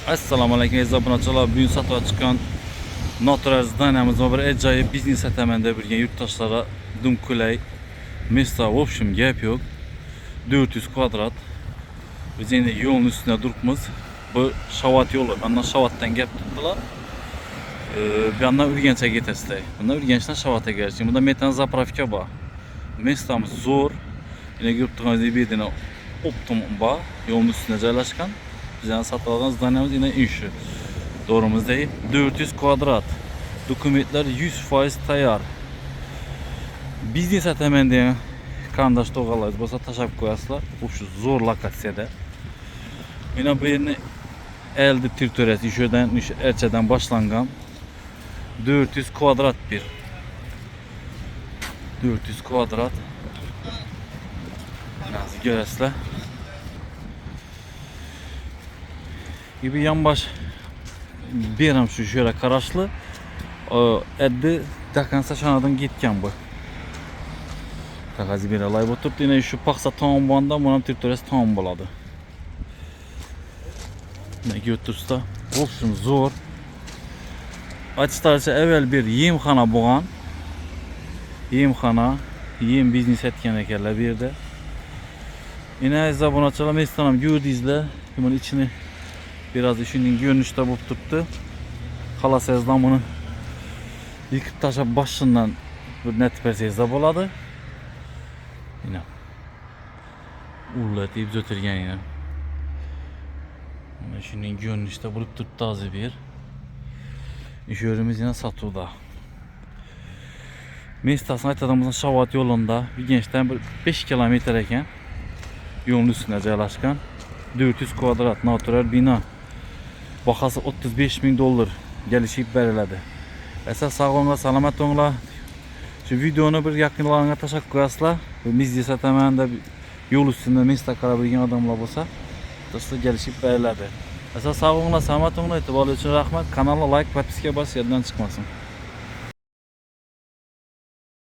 Assalomu alaykum aziz obunachilar. Bugun sotuvga chiqqan natural zdaniyamiz var. Bir ajoyib biznes sataman deb yurgan yurtdoshlarga dum qulay место, в общем, gap yo'q. 400 kvadrat. Biz endi yo'lning ustida turibmiz. Bu Shavat yo'li. Mana Shavatdan gap tutdilar. Bu yandan Urganchga ketasizlar. Bundan Urganchdan Shavatga kelishing. Bunda metan zapravka bor. Местamiz zo'r. Yine ko'rib turganingizdek bedina optimum bor. Yo'lning ustida joylashgan. Bizden satın alan zdaniyamiz yine inşi. Doğrumuzdayım. 400 kvadrat. Dokumentler 100% tayar. Biznes sataman degan kandaş to'g'alarız. Bo'lsa tashab qo'yasizlar. Bu şu zo'r lokatsiyada. Mana bu yerni elde territoriyasi işöden, erçeden başlangan 400 kvadrat bir. 400 kvadrat. Nasıl görürsüzler? Gibi yan baş beram şu şöyle karaşlı eddi dakansa şanadan gitken bu. Takazi bir alay oturup yine şu paksa tamam bu anda bunun territoriyası tamam buladı. Ne götürse olsun zor. Açıkçası evvel bir yemxana buğan. Yemxana, yem biznes etken ekerler bir de. Yine azza bunu açalım istedim gördüğünüzde bunun içini biraz işinin görünüşte bu tuttu. Kalasezdan bunu yıkıp taşa başından bir net persezde boladı. Yine ullet deyip ötürgen yine. İşinin görünüşte bulup tuttu azı bir. İşörümüz yine satıldı. Mestasını aytadığımızın Shavat yolunda bir gençten 5 kilometre eken yolun üstüne joylashgan 400 kvadrat natural bina. Bahası 35.000 dolar gelişip verildi. Esas sağ olun, selamet olun. Şu videonu bir yakınlarına teşekkür koyasılar. Bizde sataman da yol üstünde mesle karabilgen adamlar olsa da gelişip verildi. Esas sağ olun, selamet olun. İtibarlı için rahmet. Kanala like, podpiska bas, yerden çıkmasın.